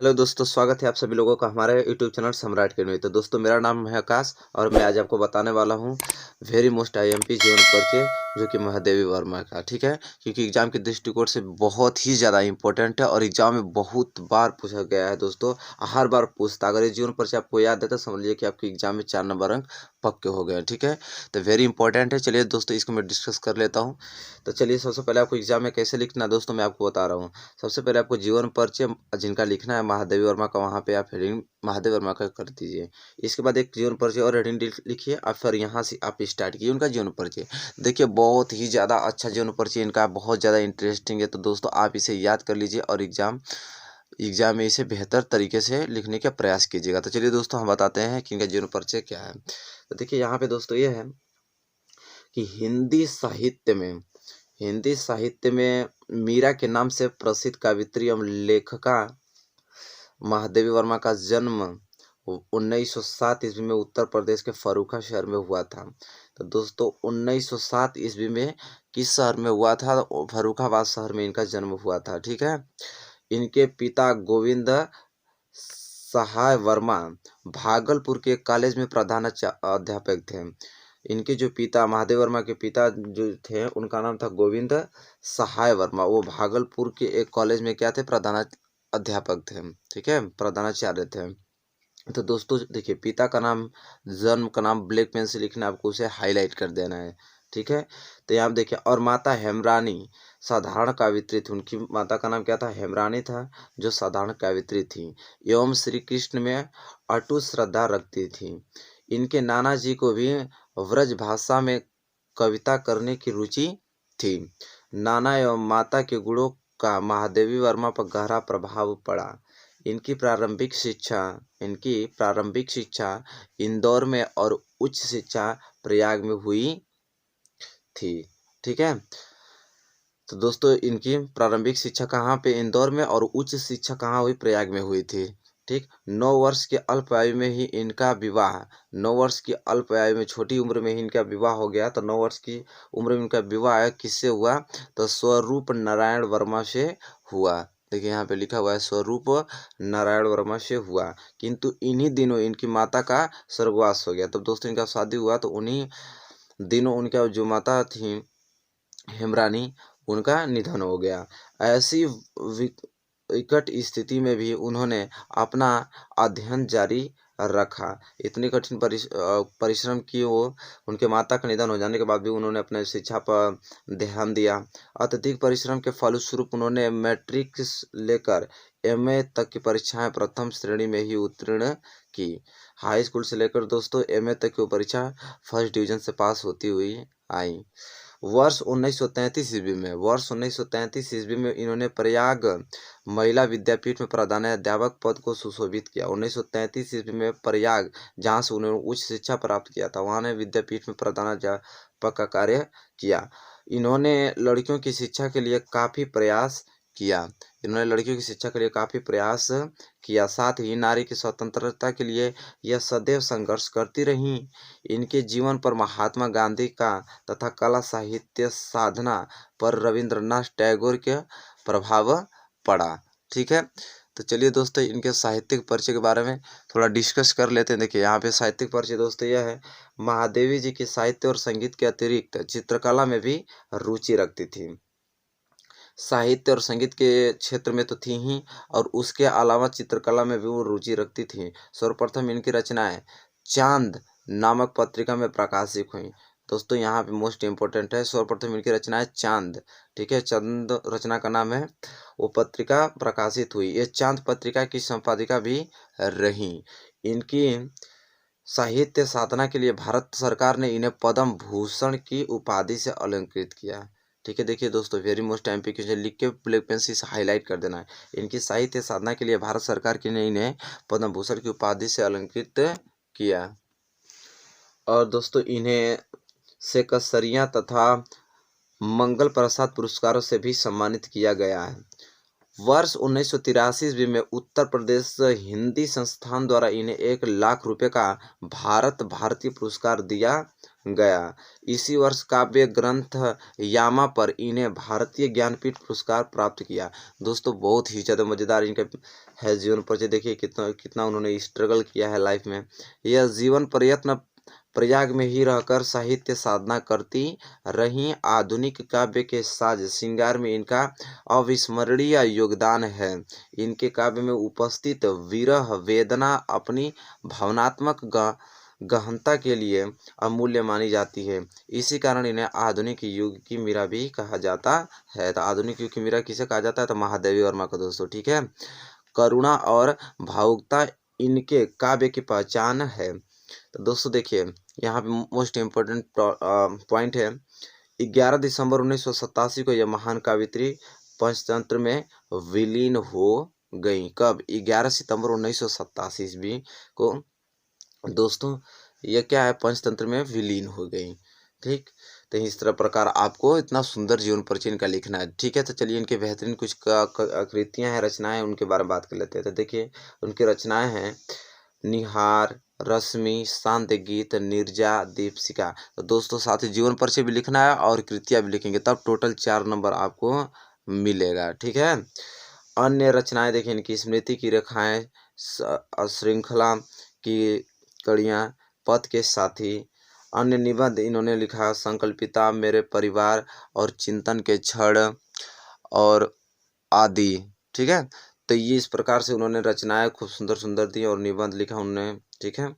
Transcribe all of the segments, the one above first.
Hello दोस्तों, स्वागत है आप सभी लोगों का हमारे यूट्यूब चैनल सम्राट के में। तो दोस्तों, मेरा नाम है आकाश और मैं आज आपको बताने वाला हूँ वेरी मोस्ट आईएमपी जीवन परिचय, जो कि महादेवी वर्मा का। ठीक है, क्योंकि एग्जाम के दृष्टिकोण से बहुत ही ज़्यादा इंपॉर्टेंट है और एग्जाम में बहुत बार पूछा गया है दोस्तों। हर बार पूछता, अगर ये जीवन परिचय आपको याद है तो समझ लीजिए कि आपके एग्जाम में 4 नंबर अंक पक्के हो गए। ठीक है, तो वेरी इंपॉर्टेंट है। चलिए दोस्तों, इसको मैं डिस्कस कर लेता हूँ। तो चलिए, सबसे पहले आपको एग्जाम में कैसे लिखना है दोस्तों, मैं आपको बता रहा हूँ। सबसे पहले आपको जीवन परिचय जिनका लिखना है महादेवी वर्मा का, वहाँ पे आप हेडिंग महादेवी वर्मा का कर दीजिए। इसके बाद एक जीवन परिचय और हेडिंग लिखिए और फिर यहाँ से आप स्टार्ट कीजिए उनका जीवन परिचय। देखिए, बहुत ही ज़्यादा अच्छा जीवन परिचय इनका, बहुत ज़्यादा इंटरेस्टिंग है। तो दोस्तों, आप इसे याद कर लीजिए और एग्जाम में इसे बेहतर तरीके से लिखने का प्रयास कीजिएगा। तो चलिए दोस्तों, हम बताते हैं कि इनका जीवन परिचय क्या है। तो देखिए, यहाँ पे दोस्तों ये है कि हिंदी साहित्य में मीरा के नाम से प्रसिद्ध कवित्री एवं लेखिका महादेवी वर्मा का जन्म 1907 ईस्वी में उत्तर प्रदेश के फर्रुखा शहर में हुआ था। तो दोस्तों, 1907 ईस्वी में किस शहर में हुआ था? फर्रुखाबाद शहर में इनका जन्म हुआ था। ठीक है, इनके पिता गोविंद सहाय वर्मा भागलपुर के कॉलेज में प्रधान अध्यापक थे। इनके जो पिता महादेव वर्मा के पिता जो थे, उनका नाम था गोविंद सहाय वर्मा। वो भागलपुर के एक कॉलेज में क्या थे? प्रधान अध्यापक थे। ठीक है, प्रधानाचार्य थे। तो दोस्तों देखिए, पिता का नाम, जन्म का नाम ब्लैक पेन से लिखना, आपको उसे हाईलाइट कर देना है। ठीक है, तो यहाँ देखिए, और माता हेमरानी साधारण कवित्री थी। उनकी माता का नाम क्या था? हेमरानी था, जो साधारण कवित्री थी एवं श्री कृष्ण में अटूट श्रद्धा रखती थी। इनके नाना जी को भी व्रज भाषा में कविता करने की रुचि थी। नाना एवं माता के गुणों का महादेवी वर्मा पर गहरा प्रभाव पड़ा। इनकी प्रारंभिक शिक्षा इंदौर में और उच्च शिक्षा प्रयाग में हुई थी। ठीक है, तो दोस्तों, इनकी प्रारंभिक शिक्षा कहाँ पे? इंदौर में, और उच्च शिक्षा कहाँ हुई? प्रयाग में हुई थी। ठीक, 9 वर्ष के अल्प आयु में ही इनका विवाह 9 वर्ष की अल्प आयु में, छोटी उम्र में ही इनका विवाह हो गया। तो 9 वर्ष की उम्र में इनका विवाह किससे हुआ? तो स्वरूप नारायण वर्मा से हुआ। देखिए, यहाँ पे लिखा हुआ है स्वरूप नारायण वर्मा से हुआ, किंतु इन्हीं दिनों इनकी माता का स्वर्गवास हो गया। तब दोस्तों इनका शादी हुआ तो उन्हीं दिनों उनका जो माता थी हेमरानी, उनका निधन हो गया। ऐसी विकट स्थिति में भी उन्होंने अपना अध्ययन जारी रखा। इतनी कठिन परिश्रम की वो, उनके माता का निधन हो जाने के बाद भी उन्होंने अपने शिक्षा पर ध्यान दिया। अत्यधिक परिश्रम के फलस्वरूप उन्होंने मैट्रिक लेकर एमए तक की परीक्षाएं प्रथम श्रेणी में ही उत्तीर्ण की। हाई स्कूल से लेकर दोस्तों एमए तक की परीक्षा फर्स्ट डिवीजन से पास होती हुई आई। वर्ष 1933 ईस्वी में इन्होंने प्रयाग महिला विद्यापीठ में प्रधानाध्यापक पद को सुशोभित किया। 1933 ईस्वी में प्रयाग, जहाँ से उन्होंने उच्च शिक्षा प्राप्त किया था, वहाँ ने विद्यापीठ में प्रधानाध्यापक का कार्य किया। इन्होंने लड़कियों की शिक्षा के लिए काफ़ी प्रयास किया। साथ ही नारी की स्वतंत्रता के लिए यह सदैव संघर्ष करती रहीं। इनके जीवन पर महात्मा गांधी का तथा कला साहित्य साधना पर रविंद्रनाथ टैगोर के प्रभाव पड़ा। ठीक है, तो चलिए दोस्तों, इनके साहित्यिक परिचय के बारे में थोड़ा डिस्कस कर लेते हैं। देखिए, यहाँ पे साहित्यिक परिचय दोस्तों यह है, महादेवी जी की साहित्य और संगीत के अतिरिक्त चित्रकला में भी रुचि रखती थी। साहित्य और संगीत के क्षेत्र में तो थी ही, और उसके अलावा चित्रकला में भी वो रुचि रखती थी। सर्वप्रथम इनकी रचनाएं चांद नामक पत्रिका में प्रकाशित हुई। दोस्तों, यहाँ पे मोस्ट इम्पोर्टेंट है, सर्वप्रथम इनकी रचनाएं चांद। ठीक है, चांद रचना का नाम है, वो पत्रिका प्रकाशित हुई। ये चांद पत्रिका की संपादिका भी रही। इनकी साहित्य साधना के लिए भारत सरकार ने इन्हें पद्म भूषण की उपाधि से अलंकृत किया। ठीक है, देखिए दोस्तों, वेरी मोस्ट टाइम पे क्वेश्चन लिख के ब्लैक पेन से हाईलाइट कर देना है। इनकी साहित्य साधना के लिए भारत सरकार ने इन्हें पद्म भूषण की उपाधि से अलंकृत किया। और दोस्तों, इन्हें सेकसरिया तथा मंगल प्रसाद पुरस्कारों से भी सम्मानित किया गया है। वर्ष 1983 ईस्वी में उत्तर प्रदेश हिंदी संस्थान द्वारा इन्हें 1 लाख रुपए का भारतीय पुरस्कार दिया गया। इसी वर्ष काव्य ग्रंथ यामा पर इन्हें भारतीय ज्ञानपीठ पुरस्कार प्राप्त किया। दोस्तों बहुत ही ज़्यादा मज़ेदार इनका है जीवन परिचय। देखिए कितना कितना उन्होंने स्ट्रगल किया है लाइफ में। यह जीवन प्रयत्न प्रयाग में ही रहकर साहित्य साधना करती रहीं। आधुनिक काव्य के साज श्रृंगार में इनका अविस्मरणीय योगदान है। इनके काव्य में उपस्थित विरह वेदना अपनी भावनात्मक गहनता के लिए अमूल्य मानी जाती है। इसी कारण इन्हें आधुनिक युग की मीरा भी कहा जाता है। तो आधुनिक युग की मीरा किसे कहा जाता है? तो महादेवी वर्मा को दोस्तों, ठीक है। करुणा और भावुकता इनके काव्य की पहचान है। तो दोस्तों देखिए यहाँ पे मोस्ट इम्पोर्टेंट पॉइंट है, 11 दिसंबर 1987 को यह महान कावित्री पंचतंत्र में विलीन हो गई। कब? 11 सितंबर 1987 ईस्वी को दोस्तों यह क्या है, पंचतंत्र में विलीन हो गई। ठीक, तो इस तरह प्रकार आपको इतना सुंदर जीवन परिचय इनका लिखना है। ठीक है, तो चलिए इनके बेहतरीन कुछ कृतियाँ हैं, रचनाएं, उनके बारे में बात कर लेते हैं। तो देखिए उनकी रचनाएं हैं निहार, रश्मि, शांति गीत, निर्जा, दीपशिखा। तो दोस्तों साथ ही जीवन परिचय भी लिखना है और कृतियाँ भी लिखेंगे, तब टोटल 4 नंबर आपको मिलेगा। ठीक है। अन्य रचनाएं देखिए इनकी स्मृति की रेखाएं, श्रृंखला की कड़ियाँ, पथ के साथी। अन्य निबंध इन्होंने लिखा संकल्पिता, मेरे परिवार और चिंतन के क्षण और आदि। ठीक है, तो ये इस प्रकार से उन्होंने रचनाएं खूब सुंदर सुंदर दी और निबंध लिखा उन्होंने। ठीक है,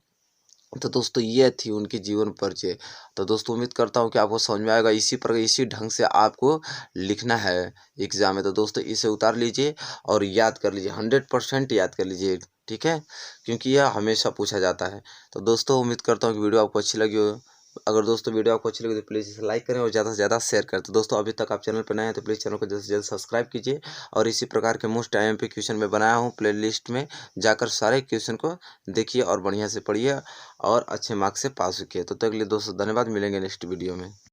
तो दोस्तों ये थी उनकी जीवन परिचय। तो दोस्तों उम्मीद करता हूँ कि आपको समझ में आएगा। इसी प्रकार इसी ढंग से आपको लिखना है एग्जाम में। तो दोस्तों इसे उतार लीजिए और याद कर लीजिए, 100% याद कर लीजिए। ठीक है, क्योंकि यह हमेशा पूछा जाता है। तो दोस्तों उम्मीद करता हूँ कि वीडियो आपको अच्छी लगी हो। अगर दोस्तों वीडियो आपको अच्छी लगी तो प्लीज़ इसे लाइक करें और ज़्यादा से ज़्यादा शेयर करें। तो दोस्तों अभी तक आप चैनल पर नए हैं तो प्लीज़ चैनल को जल्द से जल्द सब्सक्राइब कीजिए और इसी प्रकार के मोस्ट IMP क्वेश्चन मैं बनाया हूँ प्लेलिस्ट में, जाकर सारे क्वेश्चन को देखिए और बढ़िया से पढ़िए और अच्छे मार्क्स से पास किए। तो तक के लिए दोस्तों धन्यवाद, मिलेंगे नेक्स्ट वीडियो में।